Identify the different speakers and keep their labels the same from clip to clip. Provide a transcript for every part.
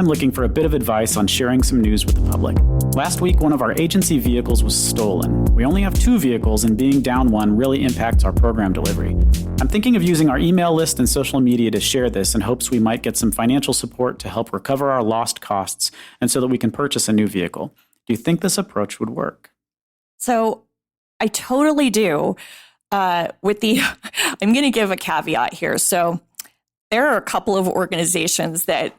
Speaker 1: time looking for a bit of advice on sharing some news with the public. Last week, one of our agency vehicles was stolen. We only have 2 vehicles, and being down one really impacts our program delivery. I'm thinking of using our email list and social media to share this in hopes we might get some financial support to help recover our lost costs and so that we can purchase a new vehicle. Do you think this approach would work?
Speaker 2: So I totally do. I'm going to give a caveat here. So there are a couple of organizations that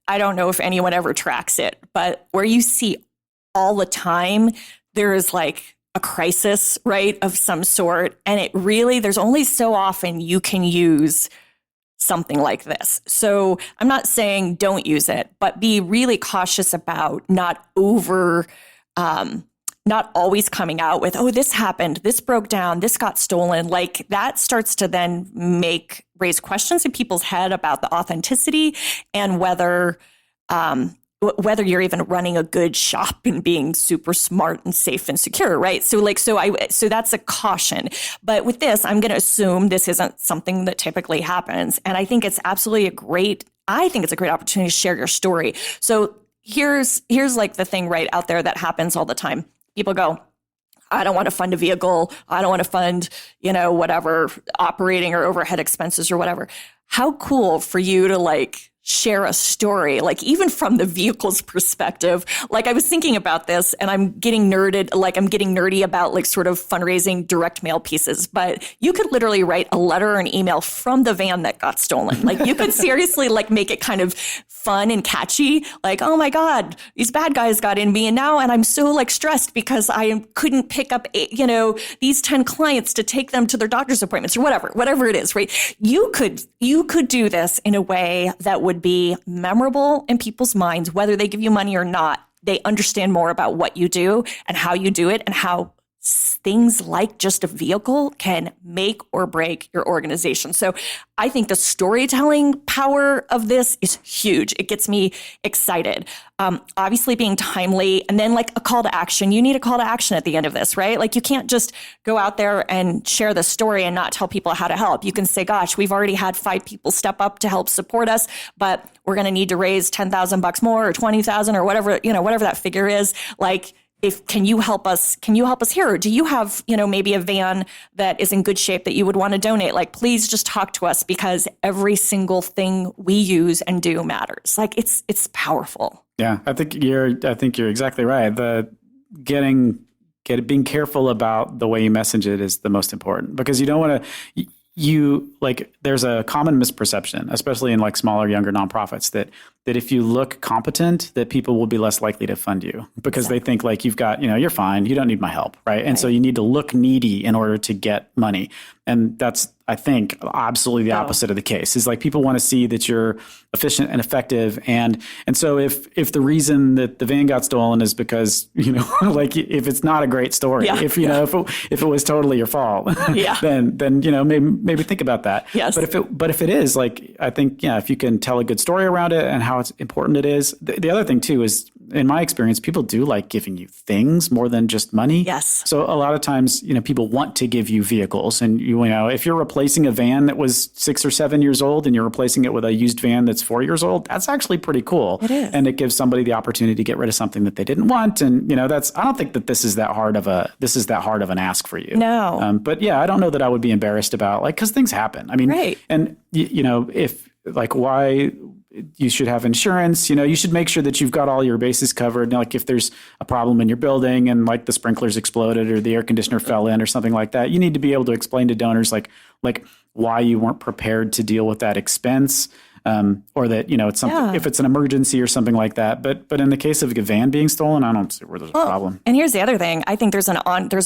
Speaker 2: I don't know if anyone ever tracks it, but where you see all the time, there is like a crisis, right, of some sort. And it really, there's only so often you can use something like this. So I'm not saying don't use it, but be really cautious about not always coming out with, oh, this happened, this broke down, this got stolen. Like that starts to then raise questions in people's head about the authenticity and whether you're even running a good shop and being super smart and safe and secure, right? So that's a caution. But with this, I'm going to assume this isn't something that typically happens. And I think it's absolutely a great opportunity to share your story. So here's like the thing right out there that happens all the time. People go, I don't want to fund a vehicle. I don't want to fund, whatever operating or overhead expenses or whatever. How cool for you to like share a story, like even from the vehicle's perspective. Like I was thinking about this and I'm getting nerdy about like sort of fundraising direct mail pieces, but you could literally write a letter or an email from the van that got stolen. Like you could seriously like make it kind of fun and catchy. Like, oh my God, these bad guys got in me and I'm so like stressed because I couldn't pick up, these 10 clients to take them to their doctor's appointments or whatever it is, right? You could do this in a way that would be memorable in people's minds, whether they give you money or not. They understand more about what you do and how you do it and how things like just a vehicle can make or break your organization. So I think the storytelling power of this is huge. It gets me excited. Obviously being timely, and then like a call to action. You need a call to action at the end of this, right? Like you can't just go out there and share the story and not tell people how to help. You can say, gosh, we've already had 5 people step up to help support us, but we're going to need to raise $10,000 more or 20,000 or whatever that figure is. Like, can you help us here? Or do you have, maybe a van that is in good shape that you would want to donate? Like, please just talk to us because every single thing we use and do matters. Like it's powerful.
Speaker 1: Yeah, I think you're exactly right. Being careful about the way you message it is the most important because you don't want to, there's a common misperception, especially in like smaller, younger nonprofits that if you look competent, that people will be less likely to fund you because They think like you've got, you're fine. You don't need my help. Right. And so you need to look needy in order to get money. And that's, I think, absolutely the opposite of the case is like people want to see that you're efficient and effective. And so if the reason that the van got stolen is because, like if it's not a great story, if it was totally your fault, then maybe think about that.
Speaker 2: Yes.
Speaker 1: But if it is, like, I think, if you can tell a good story around it and how it's important it is. The other thing too is, in my experience, people do like giving you things more than just money.
Speaker 2: Yes.
Speaker 1: So a lot of times, people want to give you vehicles, and if you're replacing a van that was 6 or 7 years old and you're replacing it with a used van that's 4 years old, that's actually pretty cool.
Speaker 2: It is.
Speaker 1: And it gives somebody the opportunity to get rid of something that they didn't want. And I don't think that this is that hard of an ask for you.
Speaker 2: No.
Speaker 1: But yeah, I don't know that I would be embarrassed about because things happen. I mean,
Speaker 2: right.
Speaker 1: And if like why you should have insurance, you should make sure that you've got all your bases covered. Like if there's a problem in your building and like the sprinklers exploded or the air conditioner fell in or something like that, you need to be able to explain to donors like why you weren't prepared to deal with that expense. Or that, it's something, if it's an emergency or something like that. But in the case of a van being stolen, I don't see where there's a problem.
Speaker 2: And here's the other thing. I think there's an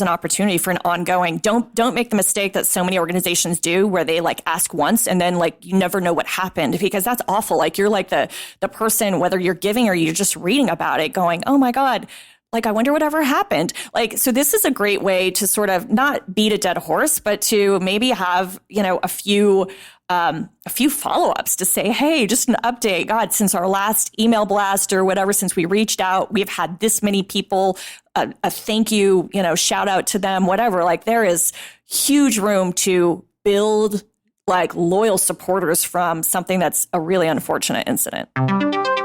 Speaker 2: opportunity for an ongoing, don't make the mistake that so many organizations do where they like ask once and then like you never know what happened because that's awful. Like you're like the person, whether you're giving or you're just reading about it going, oh my God, like, I wonder whatever happened. Like, so this is a great way to sort of not beat a dead horse, but to maybe have, a few follow-ups to say, hey, just an update. God, since our last email blast or whatever, since we reached out, we've had this many people, a thank you, shout out to them, whatever. Like there is huge room to build like loyal supporters from something that's a really unfortunate incident.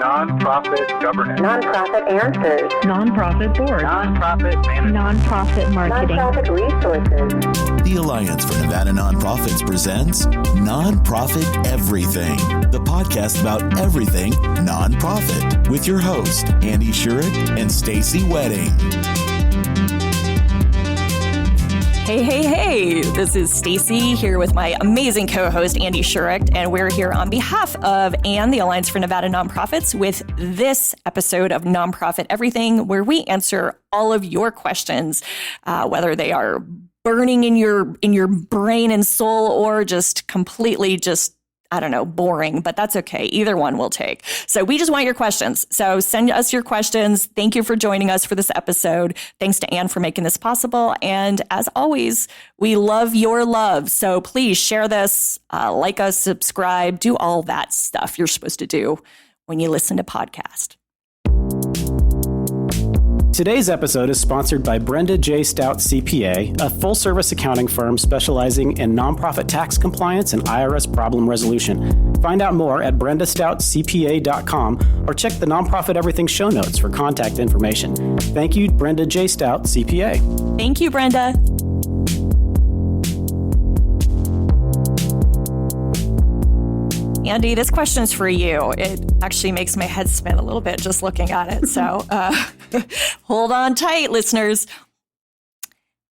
Speaker 3: Nonprofit governance.
Speaker 4: Nonprofit answers.
Speaker 5: Nonprofit board.
Speaker 3: Nonprofit management.
Speaker 5: Nonprofit marketing.
Speaker 4: Nonprofit resources.
Speaker 6: The Alliance for Nevada Nonprofits presents Nonprofit Everything, the podcast about everything nonprofit, with your host, Andy Shurick and Stacey Wedding.
Speaker 2: Hey. This is Stacey here with my amazing co-host, Andy Shurick, and we're here on behalf of the Alliance for Nevada Nonprofits with this episode of Nonprofit Everything, where we answer all of your questions, whether they are burning in your brain and soul or just completely boring, but that's okay. Either one we'll take. So we just want your questions. So send us your questions. Thank you for joining us for this episode. Thanks to Anne for making this possible. And as always, we love your love. So please share this, like us, subscribe, do all that stuff you're supposed to do when you listen to podcasts.
Speaker 1: Today's episode is sponsored by Brenda J. Stout CPA, a full-service accounting firm specializing in nonprofit tax compliance and IRS problem resolution. Find out more at brendastoutcpa.com or check the Nonprofit Everything show notes for contact information. Thank you, Brenda J. Stout CPA.
Speaker 2: Thank you, Brenda. Andy, this question's for you. It actually makes my head spin a little bit just looking at it. So hold on tight, listeners.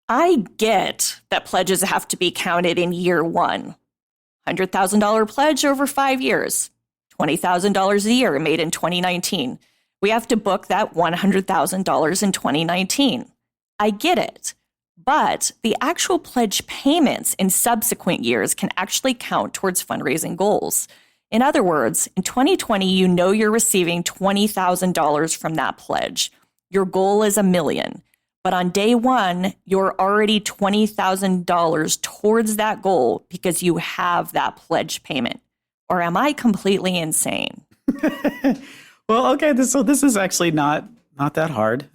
Speaker 2: I get that pledges have to be counted in year one. $100,000 pledge over 5 years, $20,000 a year made in 2019. We have to book that $100,000 in 2019. I get it. But the actual pledge payments in subsequent years can actually count towards fundraising goals. In other words, in 2020, you know you're receiving $20,000 from that pledge. Your goal is $1 million. But on day one, you're already $20,000 towards that goal because you have that pledge payment. Or am I completely insane?
Speaker 1: Well, okay, so this is actually not that hard.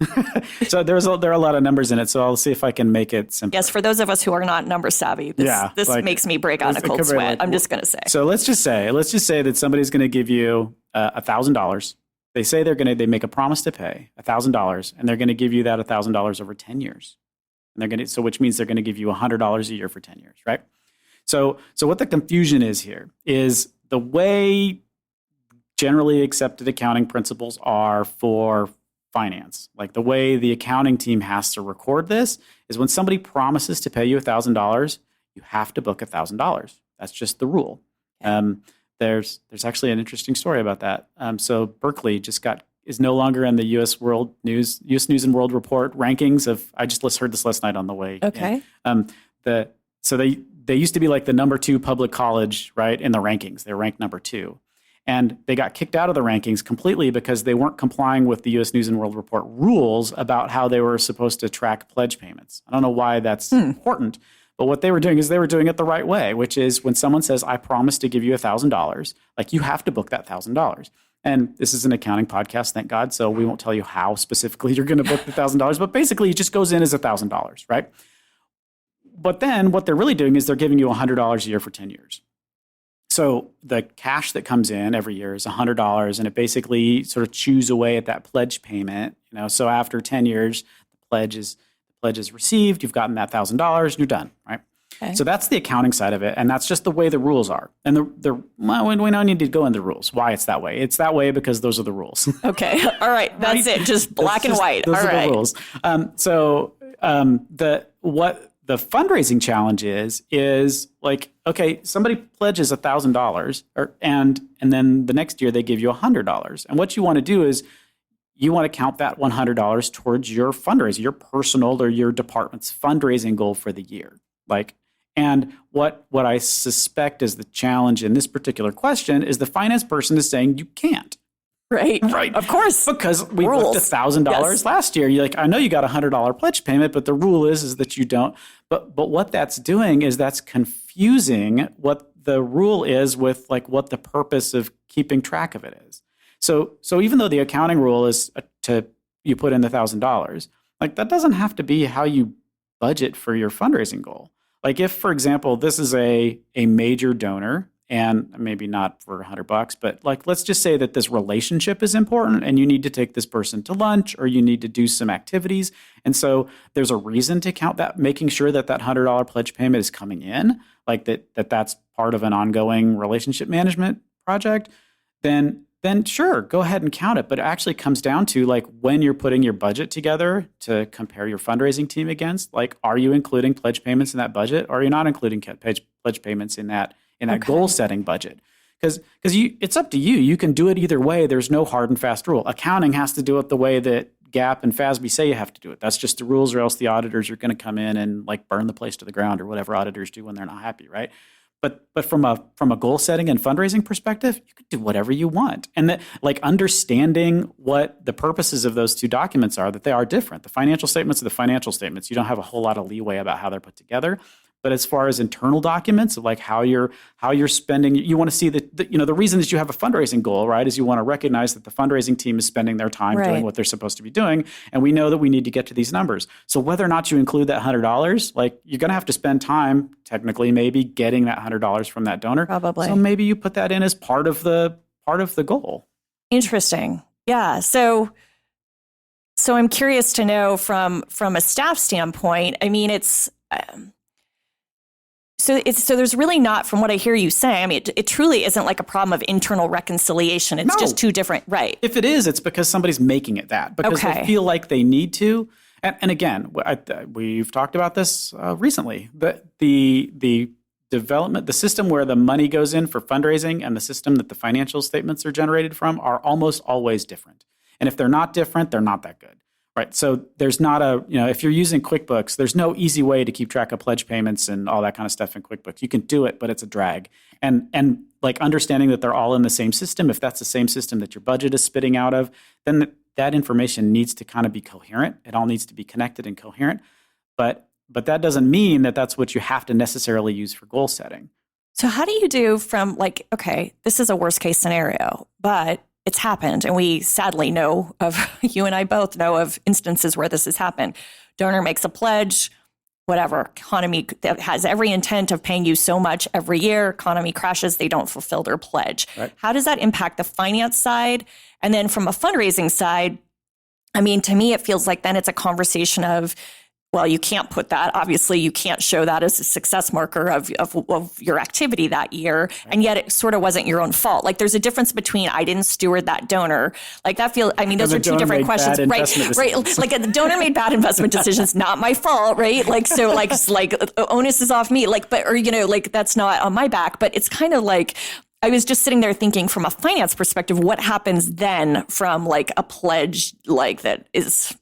Speaker 1: So there are a lot of numbers in it, so I'll see if I can make it simple.
Speaker 2: Yes, for those of us who are not number savvy, this makes me break out in a cold sweat. I'm just going to say.
Speaker 1: So let's just say that somebody's going to give you $1,000. They say they make a promise to pay $1,000, and they're going to give you that $1,000 over 10 years. And which means they're going to give you $100 a year for 10 years, right? So what the confusion is here is the way generally accepted accounting principles are for finance. Like the way the accounting team has to record this is when somebody promises to pay you $1,000, you have to book $1,000. That's just the rule. There's actually an interesting story about that. So Berkeley is no longer in the U.S. News and World Report rankings of. I just heard this last night on the way.
Speaker 2: Okay.
Speaker 1: So they used to be like the number 2 public college, right, in the rankings. They're ranked number 2. And they got kicked out of the rankings completely because they weren't complying with the U.S. News and World Report rules about how they were supposed to track pledge payments. I don't know why that's important, but what they were doing is they were doing it the right way, which is when someone says, I promise to give you $1,000, like you have to book that $1,000. And this is an accounting podcast, thank God, so we won't tell you how specifically you're going to book the $1,000, but basically it just goes in as $1,000, right? But then what they're really doing is they're giving you $100 a year for 10 years. So the cash that comes in every year is $100, and it basically sort of chews away at that pledge payment. So after 10 years, the pledge is received. You've gotten that $1,000. You're done, right? Okay. So that's the accounting side of it, and that's just the way the rules are. And we don't need to go into the rules. Why it's that way? It's that way because those are the rules.
Speaker 2: Okay, all right, that's right? It. Just black and white.
Speaker 1: Those
Speaker 2: all
Speaker 1: are
Speaker 2: right.
Speaker 1: the rules. What the fundraising challenge is like, okay, somebody pledges $1,000 and then the next year they give you $100. And what you want to do is you want to count that $100 towards your fundraising, your personal or your department's fundraising goal for the year. And what I suspect is the challenge in this particular question is the finance person is saying you can't.
Speaker 2: Right. Of course.
Speaker 1: Because we booked $1,000 last year. You're like, I know you got a $100 pledge payment, but the rule is that you don't. But what that's doing is that's confusing what the rule is with like what the purpose of keeping track of it is. So even though the accounting rule is you put in the $1,000, like that doesn't have to be how you budget for your fundraising goal. Like if, for example, this is a major donor and maybe not for $100, but like, let's just say that this relationship is important and you need to take this person to lunch or you need to do some activities. And so there's a reason to count that, making sure that that $100 pledge payment is coming in, like that's part of an ongoing relationship management project, then sure, go ahead and count it. But it actually comes down to like when you're putting your budget together to compare your fundraising team against, like, are you including pledge payments in that budget? Or are you not including pledge payments in that goal setting budget? Because it's up to you. You can do it either way. There's no hard and fast rule. Accounting has to do it the way that GAAP and FASB say you have to do it. That's just the rules, or else the auditors are going to come in and like burn the place to the ground, or whatever auditors do when they're not happy, right? But from a goal setting and fundraising perspective, you could do whatever you want. And that, like, understanding what the purposes of those two documents are, that they are different. The financial statements are the financial statements. You don't have a whole lot of leeway about how they're put together. But as far as internal documents of like how you're spending, you want to see the reason that you have a fundraising goal, right, is you want to recognize that the fundraising team is spending their time doing what they're supposed to be doing, and we know that we need to get to these numbers. So whether or not you include that $100, like, you're going to have to spend time, technically, maybe getting that $100 from that donor.
Speaker 2: Probably.
Speaker 1: So maybe you put that in as part of the goal.
Speaker 2: Interesting. Yeah. So I'm curious to know from a staff standpoint. I mean, it's. So there's really not, from what I hear you say, I mean, it truly isn't like a problem of internal reconciliation. It's just two different, right?
Speaker 1: If it is, it's because somebody's making it that, because they feel like they need to. And again, we've talked about this recently. The development, the system where the money goes in for fundraising and the system that the financial statements are generated from are almost always different. And if they're not different, they're not that good. Right. So there's not if you're using QuickBooks, there's no easy way to keep track of pledge payments and all that kind of stuff in QuickBooks. You can do it, but it's a drag. And like, understanding that they're all in the same system, if that's the same system that your budget is spitting out of, then that information needs to kind of be coherent. It all needs to be connected and coherent. But that doesn't mean that that's what you have to necessarily use for goal setting.
Speaker 2: So how do you do from like, okay, this is a worst case scenario, but it's happened. And we sadly know of, you and I both know of instances where this has happened. Donor makes a pledge, whatever, economy that has every intent of paying you so much every year, economy crashes, they don't fulfill their pledge. Right. How does that impact the finance side? And then from a fundraising side, I mean, to me, it feels like then it's a conversation of, well, you can't put that. Obviously, you can't show that as a success marker of your activity that year. Right. And yet it sort of wasn't your own fault. Like, there's a difference between I didn't steward that donor. Like, that those are two different questions. Right. Like, the donor made bad investment decisions, not my fault. Right. Like, so like onus is off me. Like, but, or, like, that's not on my back. But it's kind of like, I was just sitting there thinking from a finance perspective, what happens then from like a pledge like that is,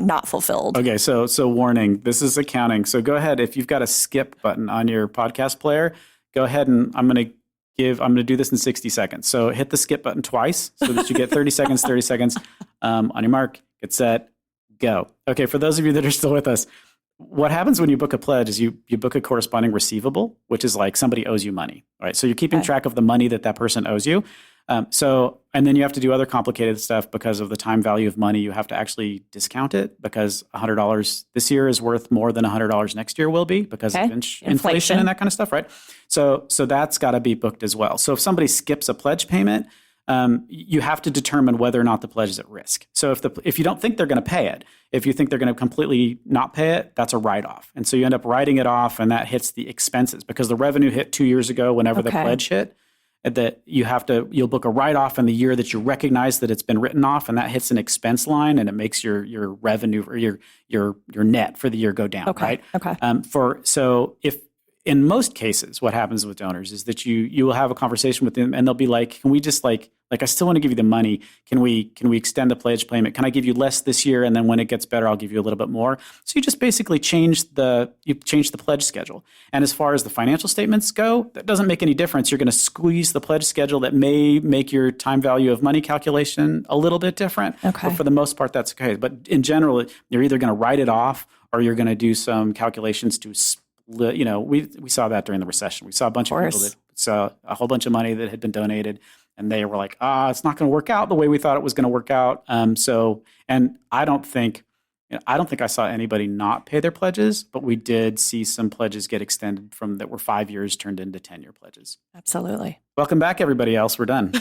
Speaker 2: not fulfilled. Okay. So warning, this is accounting. So go ahead. If you've got a skip button on your podcast player, go ahead, and I'm going to do this in 60 seconds. So hit the skip button twice so that you get 30 seconds, on your mark, get set, go. Okay. For those of you that are still with us, what happens when you book a pledge is you book a corresponding receivable, which is like somebody owes you money, right? So you're keeping track of the money that person owes you. And then you have to do other complicated stuff because of the time value of money. You have to actually discount it because $100 this year is worth more than $100 next year will be because of inflation and that kind of stuff, right? So that's got to be booked as well. So if somebody skips a pledge payment, you have to determine whether or not the pledge is at risk. So if you don't think they're going to pay it, if you think they're going to completely not pay it, that's a write-off. And so you end up writing it off, and that hits the expenses because the revenue hit 2 years ago whenever the pledge hit. That you'll book a write-off in the year that you recognize that it's been written off, and that hits an expense line, and it makes your revenue or your net for the year go down, right? Okay. So if in most cases, what happens with donors is that you will have a conversation with them, and they'll be like, "Can we just like I still want to give you the money. Can we extend the pledge payment? Can I give you less this year, and then when it gets better, I'll give you a little bit more?" So you just basically change the pledge schedule. And as far as the financial statements go, that doesn't make any difference. You're going to squeeze the pledge schedule. That may make your time value of money calculation a little bit different. Okay. But for the most part, that's okay. But in general, you're either going to write it off or you're going to do some calculations to split. We saw that during the recession. We saw a bunch of people that saw a whole bunch of money that had been donated, and they were like, it's not going to work out the way we thought it was going to work out. And I don't think
Speaker 1: I don't think I saw anybody not pay their pledges, but we did see some pledges get extended from that were 5 years turned into 10-year pledges.
Speaker 2: Absolutely.
Speaker 1: Welcome back, everybody else. We're done.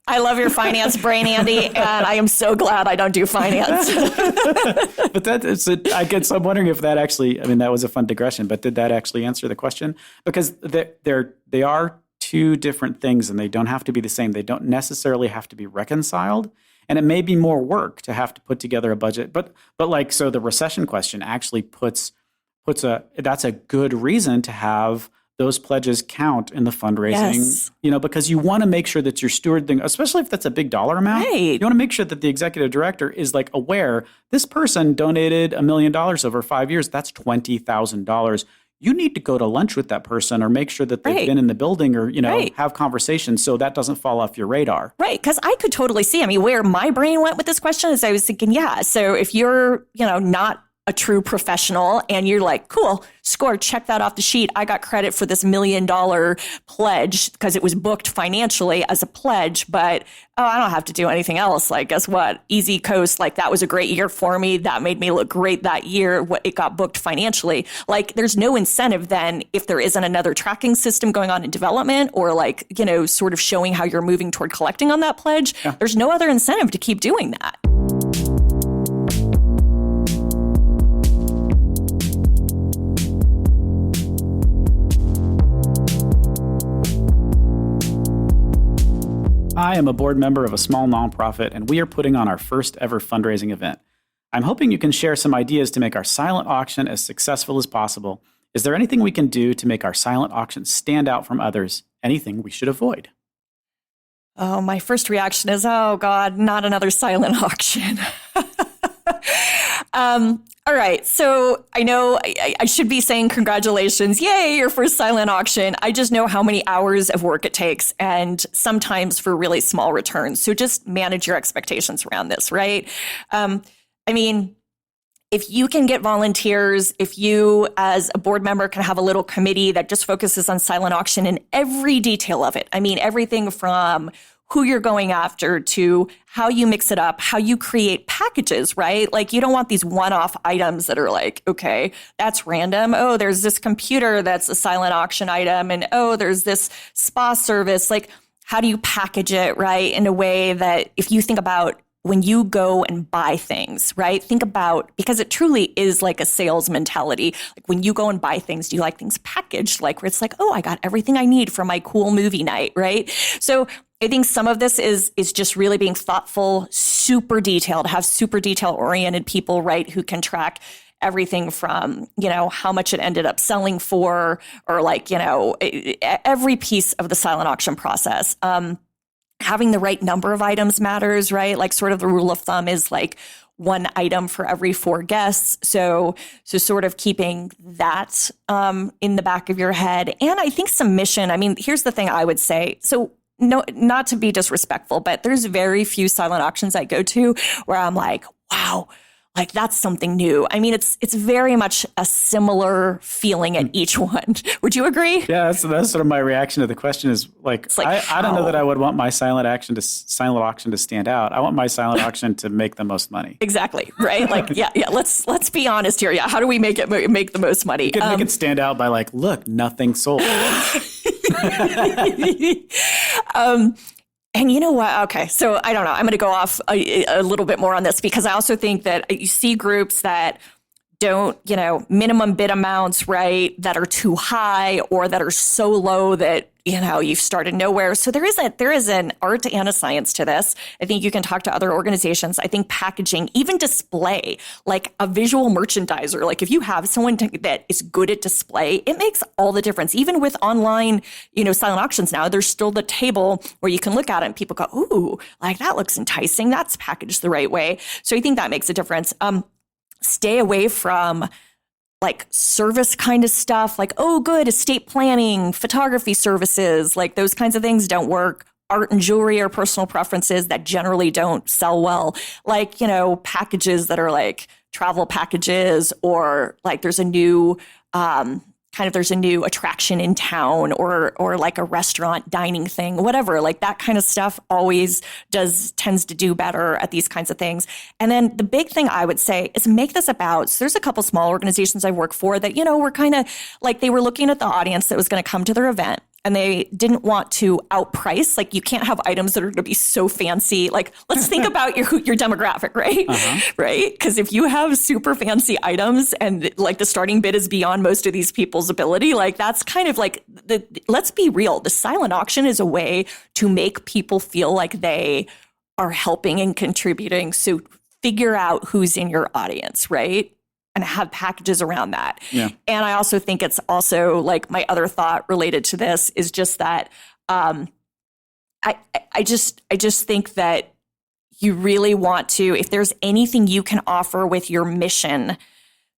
Speaker 2: I love your finance brain, Andy, and I am so glad I don't do finance.
Speaker 1: But I'm wondering if that actually, that was a fun digression, but did that actually answer the question? Because they are two different things and they don't have to be the same. They don't necessarily have to be reconciled. And it may be more work to have to put together a budget. But so the recession question actually that's a good reason to have those pledges count in the fundraising, because you want to make sure that you're stewarding, especially if that's a big dollar amount.
Speaker 2: Right.
Speaker 1: You want to make sure that the executive director is aware this person donated $1 million over 5 years. That's $20,000. You need to go to lunch with that person or make sure that they've been in the building or, have conversations so that doesn't fall off your radar.
Speaker 2: Right. Because I could totally see, where my brain went with this question is I was thinking, so if you're, not a true professional and you're like, cool, score, check that off the sheet. I got credit for this $1 million pledge because it was booked financially as a pledge, but I don't have to do anything else. Guess what? Easy coast. That was a great year for me. That made me look great that year. It got booked financially. There's no incentive then if there isn't another tracking system going on in development or sort of showing how you're moving toward collecting on that pledge. Yeah. There's no other incentive to keep doing that.
Speaker 1: I am a board member of a small nonprofit, and we are putting on our first ever fundraising event. I'm hoping you can share some ideas to make our silent auction as successful as possible. Is there anything we can do to make our silent auction stand out from others? Anything we should avoid?
Speaker 2: Oh, my first reaction is, oh God, not another silent auction. All right. So I know I should be saying congratulations. Yay, your first silent auction. I just know how many hours of work it takes and sometimes for really small returns. So just manage your expectations around this, right? If you can get volunteers, if you as a board member can have a little committee that just focuses on silent auction and every detail of it. Everything from who you're going after to how you mix it up, how you create packages, right? You don't want these one-off items that are okay, that's random. Oh, there's this computer that's a silent auction item. And oh, there's this spa service. How do you package it, right? In a way that if you think about when you go and buy things, right? Think about, because it truly is a sales mentality. When you go and buy things, do you like things packaged? Where it's oh, I got everything I need for my cool movie night, right? So I think some of this is just really being thoughtful, super detailed, have super detail oriented people, right? Who can track everything from, how much it ended up selling for, or every piece of the silent auction process. Having the right number of items matters, right? Sort of the rule of thumb is one item for every 4 guests. So sort of keeping that in the back of your head. And I think submission, here's the thing I would say. So no, not to be disrespectful, but there's very few silent auctions I go to where I'm wow, that's something new. It's very much a similar feeling at each one. Would you agree?
Speaker 1: Yeah, that's sort of my reaction to the question is I don't know that I would want my silent auction to stand out. I want my silent auction to make the most money.
Speaker 2: Exactly. Right. Yeah. Let's be honest here. Yeah. How do we make the most money?
Speaker 1: You can make it stand out by look, nothing sold.
Speaker 2: And you know what? Okay, so I don't know. I'm going to go off a little bit more on this because I also think that you see groups that don't, minimum bid amounts, right, that are too high or that are so low that, you've started nowhere. So there is an art and a science to this. I think you can talk to other organizations. I think packaging, even display, a visual merchandiser, if you have someone that is good at display, it makes all the difference. Even with online, silent auctions now, there's still the table where you can look at it and people go, ooh, that looks enticing. That's packaged the right way. So I think that makes a difference. Stay away from service kind of stuff, oh, good, estate planning, photography services, those kinds of things don't work. Art and jewelry are personal preferences that generally don't sell well. Packages that are travel packages or there's a new kind of there's a new attraction in town or like a restaurant dining thing, whatever, like that kind of stuff always tends to do better at these kinds of things. And then the big thing I would say is make this about, so there's a couple small organizations I work for that, were kind of like, they were looking at the audience that was going to come to their event. And they didn't want to outprice. Like, you can't have items that are going to be so fancy. Like, let's think about your demographic, right? Right? Because if you have super fancy items and like the starting bid is beyond most of these people's ability, like that's kind of like, let's be real. The silent auction is a way to make people feel like they are helping and contributing. So figure out who's in your audience, right? And have packages around that. Yeah. And I also think it's also like my other thought related to this is just that I just think that you really want to, if there's anything you can offer with your mission,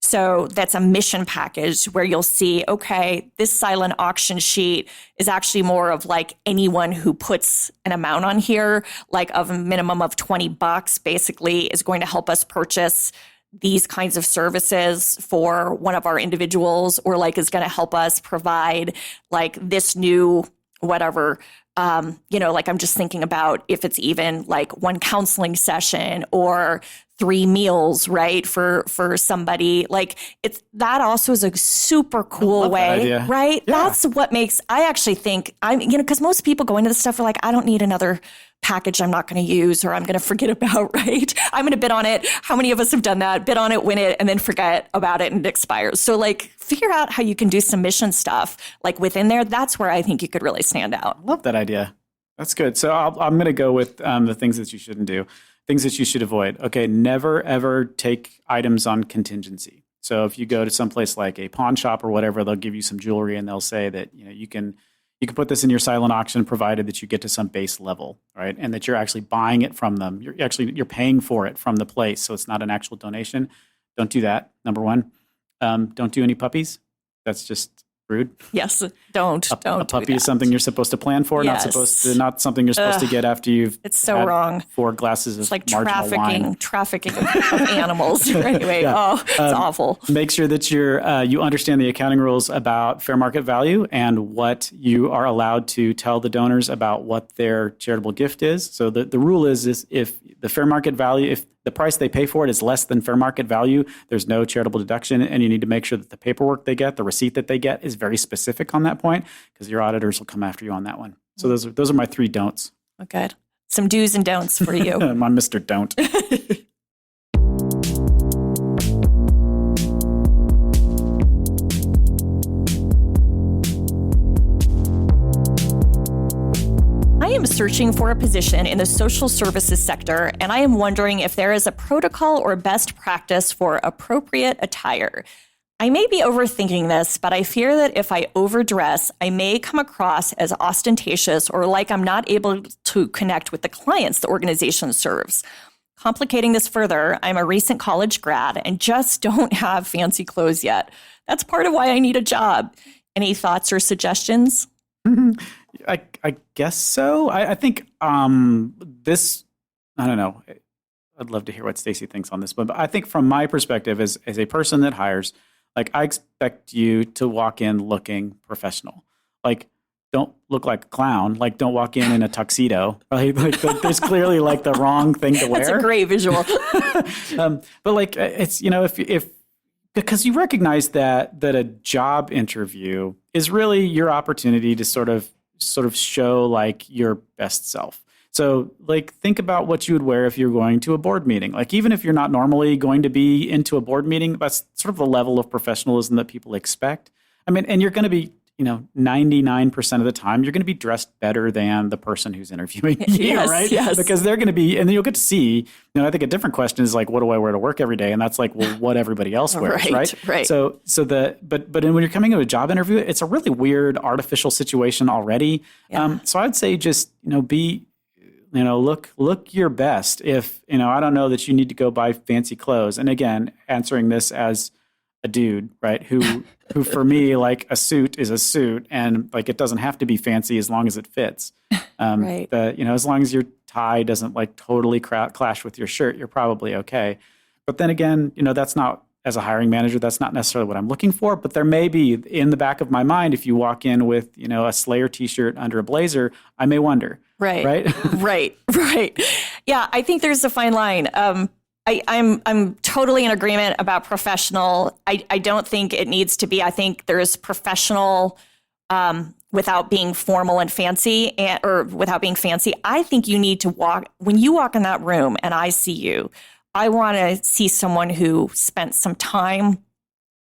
Speaker 2: so that's a mission package where you'll see, okay, this silent auction sheet is actually more of like anyone who puts an amount on here, like of a minimum of $20 basically is going to help us purchase these kinds of services for one of our individuals, or like is going to help us provide like this new whatever, like I'm just thinking about if it's even like one counseling session or 3 meals, right? For somebody, like it's, that also is a super cool way, right? Yeah. That's what makes, I actually think because most people go into this stuff are like, I don't need another package I'm not going to use or I'm going to forget about, right? I'm going to bid on it. How many of us have done that? Bid on it, win it, and then forget about it and it expires. So like figure out how you can do some mission stuff like within there. That's where I think you could really stand out.
Speaker 1: I love that idea. That's good. So I'm going to go with the things that you shouldn't do, things that you should avoid. Okay, never, ever take items on contingency. So if you go to someplace like a pawn shop or whatever, they'll give you some jewelry and they'll say that you can put this in your silent auction provided that you get to some base level, right? And that you're actually buying it from them. You're paying for it from the place, so it's not an actual donation. Don't do that, number one. Don't do any puppies. That's just rude.
Speaker 2: Yes, don't.
Speaker 1: A puppy is something you're supposed to plan for,
Speaker 2: yes.
Speaker 1: not something you're supposed to get after you've
Speaker 2: it's so wrong.
Speaker 1: 4 glasses
Speaker 2: it's
Speaker 1: of
Speaker 2: like
Speaker 1: marginal wine.
Speaker 2: Trafficking of animals. Anyway, it's awful.
Speaker 1: Make sure that you understand the accounting rules about fair market value and what you are allowed to tell the donors about what their charitable gift is. So the rule is if the fair market value, if the price they pay for it is less than fair market value, there's no charitable deduction, and you need to make sure that the paperwork they get, the receipt that they get, is very specific on that point, because your auditors will come after you on that one. So those are my 3 don'ts.
Speaker 2: Okay, some do's and don'ts for you.
Speaker 1: I'm Mr. Don't.
Speaker 2: I am searching for a position in the social services sector, and I am wondering if there is a protocol or best practice for appropriate attire. I may be overthinking this, but I fear that if I overdress, I may come across as ostentatious or like I'm not able to connect with the clients the organization serves. Complicating this further, I'm a recent college grad and just don't have fancy clothes yet. That's part of why I need a job. Any thoughts or suggestions?
Speaker 1: I guess so. I think this, I don't know. I'd love to hear what Stacey thinks on this, but I think from my perspective as a person that hires, like I expect you to walk in looking professional. Like don't look like a clown. Like don't walk in a tuxedo. Right? Like there's clearly like the wrong thing to wear.
Speaker 2: That's a great visual.
Speaker 1: But like it's, if because you recognize that a job interview is really your opportunity to sort of show like your best self. So like think about what you would wear if you're going to a board meeting. Like even if you're not normally going to be into a board meeting, that's sort of the level of professionalism that people expect. I mean, and you're going to be, 99% of the time, you're going to be dressed better than the person who's interviewing you,
Speaker 2: yes,
Speaker 1: right?
Speaker 2: Yes.
Speaker 1: Because they're going to be, and then you'll get to see, I think a different question is like, what do I wear to work every day? And that's like, well, what everybody else wears, right? So but when you're coming to a job interview, it's a really weird artificial situation already. Yeah. So I'd say just, be, look your best. If, I don't know that you need to go buy fancy clothes. And again, answering this as a dude, right? Who for me, like a suit is a suit, and like it doesn't have to be fancy as long as it fits.
Speaker 2: Right.
Speaker 1: As long as your tie doesn't like totally clash with your shirt, you're probably okay. But then again, that's not as a hiring manager, that's not necessarily what I'm looking for, but there may be in the back of my mind, if you walk in with, a Slayer t-shirt under a blazer, I may wonder.
Speaker 2: Right.
Speaker 1: Right.
Speaker 2: Right. Yeah. I think there's a fine line. I'm totally in agreement about professional. I don't think it needs to be. I think there's professional without being formal and fancy or without being fancy. I think you need to when you walk in that room and I see you, I want to see someone who spent some time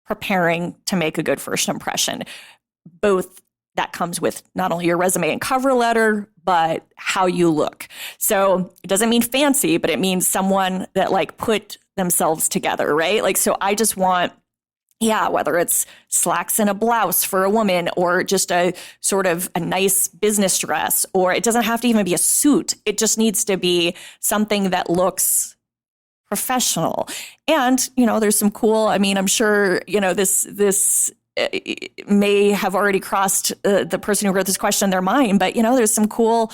Speaker 2: preparing to make a good first impression. Both that comes with not only your resume and cover letter, but how you look. So it doesn't mean fancy, but it means someone that put themselves together, right? So I just want, whether it's slacks and a blouse for a woman or just a sort of a nice business dress, or it doesn't have to even be a suit. It just needs to be something that looks professional. And, there's some cool, I'm sure, this may have already crossed the person who wrote this question in their mind, but, there's some cool,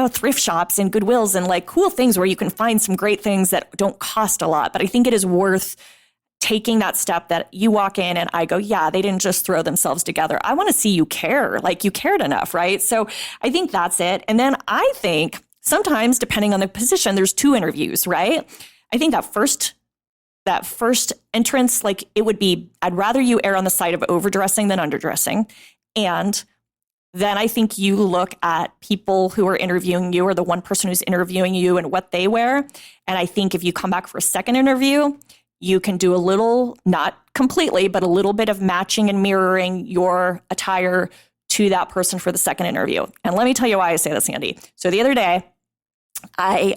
Speaker 2: thrift shops and Goodwills and cool things where you can find some great things that don't cost a lot. But I think it is worth taking that step that you walk in and I go, yeah, they didn't just throw themselves together. I want to see you care, you cared enough, right? So I think that's it. And then I think sometimes, depending on the position, there's 2 interviews, right? I think that first entrance, it would be, I'd rather you err on the side of overdressing than underdressing. And then I think you look at people who are interviewing you or the one person who's interviewing you and what they wear. And I think if you come back for a second interview, you can do a little, not completely, but a little bit of matching and mirroring your attire to that person for the second interview. And let me tell you why I say this, Andy. So the other day, I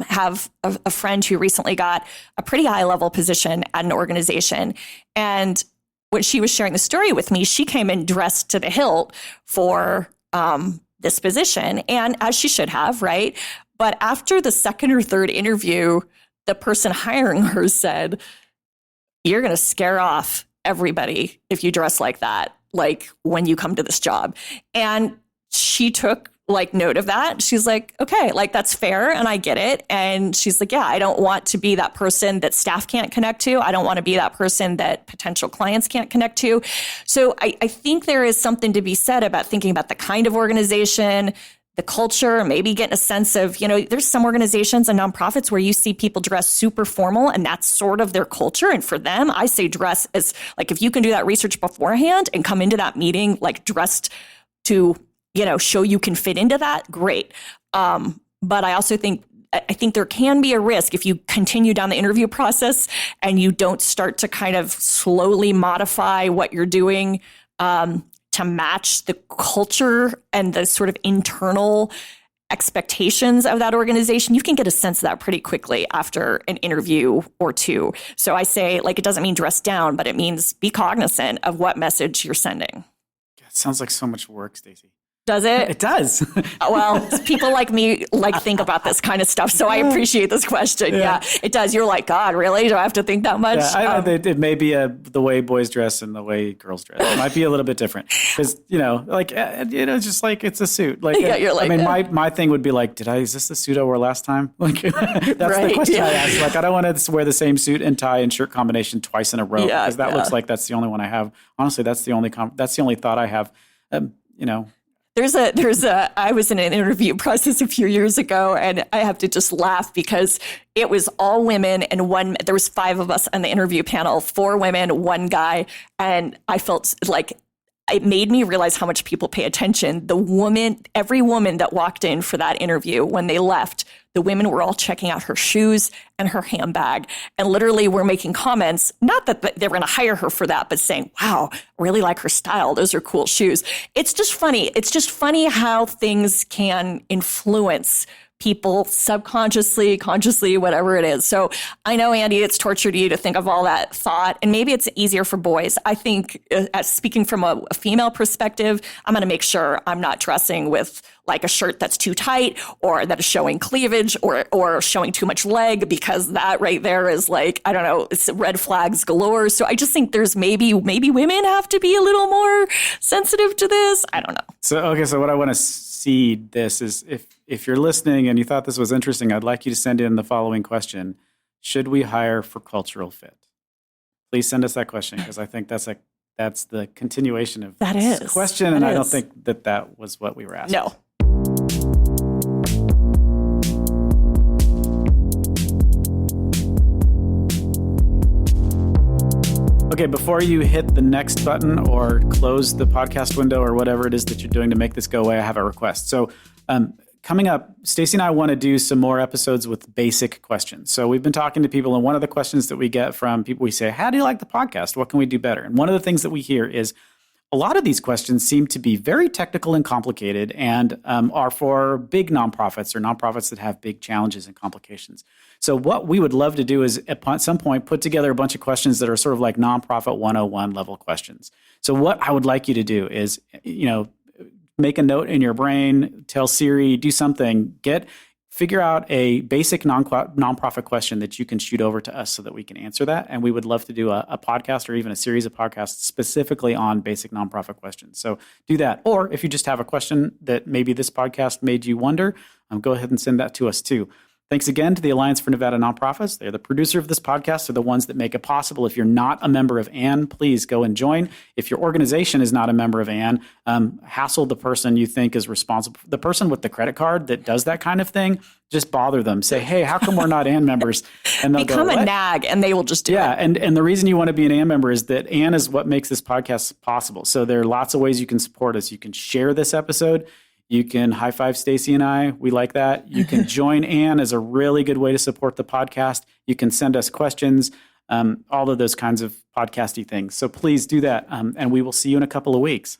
Speaker 2: have a friend who recently got a pretty high-level position at an organization. And when she was sharing the story with me, she came in dressed to the hilt for this position, and as she should have, right? But after the second or third interview, the person hiring her said, "You're going to scare off everybody if you dress like that, when you come to this job." And she took note of that. She's like, okay, that's fair. And I get it. And she's like, yeah, I don't want to be that person that staff can't connect to. I don't want to be that person that potential clients can't connect to. So I think there is something to be said about thinking about the kind of organization, the culture, maybe getting a sense of, there's some organizations and nonprofits where you see people dress super formal and that's sort of their culture. And for them, I say dress as if you can do that research beforehand and come into that meeting, dressed to show you can fit into that, great. But I also think there can be a risk if you continue down the interview process and you don't start to kind of slowly modify what you're doing to match the culture and the sort of internal expectations of that organization. You can get a sense of that pretty quickly after an interview or 2. So I say, it doesn't mean dress down, but it means be cognizant of what message you're sending.
Speaker 1: It sounds like so much work, Stacey.
Speaker 2: Does it?
Speaker 1: It does.
Speaker 2: Well, people like me think about this kind of stuff, so I appreciate this question. Yeah, it does. You're like, God, really? Do I have to think that much?
Speaker 1: Yeah, it may be the way boys dress and the way girls dress. It might be a little bit different because just it's a suit.
Speaker 2: Yeah, you're like,
Speaker 1: my thing would be is this the suit I wore last time? That's the question I ask. I don't want to wear the same suit and tie and shirt combination twice in a row because that looks like that's the only one I have. Honestly, that's the only thought I have.
Speaker 2: I was in an interview process a few years ago, and I have to just laugh because it was all women and there was 5 of us on the interview panel, 4 women, 1 guy. And I felt it made me realize how much people pay attention. Every woman that walked in for that interview, when they left, the women were all checking out her shoes and her handbag and literally were making comments, not that they were going to hire her for that, but saying, wow, really like her style. Those are cool shoes. It's just funny. It's just funny how things can influence people subconsciously, consciously, whatever it is. So I know, Andy, it's torture to you to think of all that thought, and maybe it's easier for boys. I think, speaking from a female perspective, I'm going to make sure I'm not dressing with a shirt that's too tight or that is showing cleavage or showing too much leg, because that right there is I don't know, it's red flags galore. So I just think there's maybe women have to be a little more sensitive to this. I don't know.
Speaker 1: So what I want to see this is if you're listening and you thought this was interesting, I'd like you to send in the following question. Should we hire for cultural fit? please send us that question, because I think that's the continuation of
Speaker 2: That
Speaker 1: this
Speaker 2: is.
Speaker 1: question,
Speaker 2: That
Speaker 1: and I don't
Speaker 2: is.
Speaker 1: think that was what we were asking.
Speaker 2: No.
Speaker 1: Okay, before you hit the next button or close the podcast window or whatever it is that you're doing to make this go away, I have a request. So coming up, Stacey and I want to do some more episodes with basic questions. So we've been talking to people, and one of the questions that we get from people, we say, how do you like the podcast? What can we do better? And one of the things that we hear is a lot of these questions seem to be very technical and complicated, and are for big nonprofits or nonprofits that have big challenges and complications. So what we would love to do is at some point put together a bunch of questions that are sort of like nonprofit 101 level questions. So what I would like you to do is, make a note in your brain, tell Siri, do something, figure out a basic nonprofit question that you can shoot over to us so that we can answer that. And we would love to do a podcast or even a series of podcasts specifically on basic nonprofit questions. So do that. Or if you just have a question that maybe this podcast made you wonder, go ahead and send that to us too. Thanks again to the Alliance for Nevada Nonprofits. They're the producer of this podcast. They're the ones that make it possible. If you're not a member of ANN, please go and join. If your organization is not a member of ANN, hassle the person you think is responsible. The person with the credit card that does that kind of thing, just bother them. Say, hey, how come we're not ANN members? And they'll
Speaker 2: Become
Speaker 1: go,
Speaker 2: a nag, and they will just do it.
Speaker 1: Yeah, and the reason you want to be an ANN member is that ANN is what makes this podcast possible. So there are lots of ways you can support us. You can share this episode. You can high five Stacey and I. We like that. You can join ANN as a really good way to support the podcast. You can send us questions, all of those kinds of podcasty things. So please do that. And we will see you in a couple of weeks.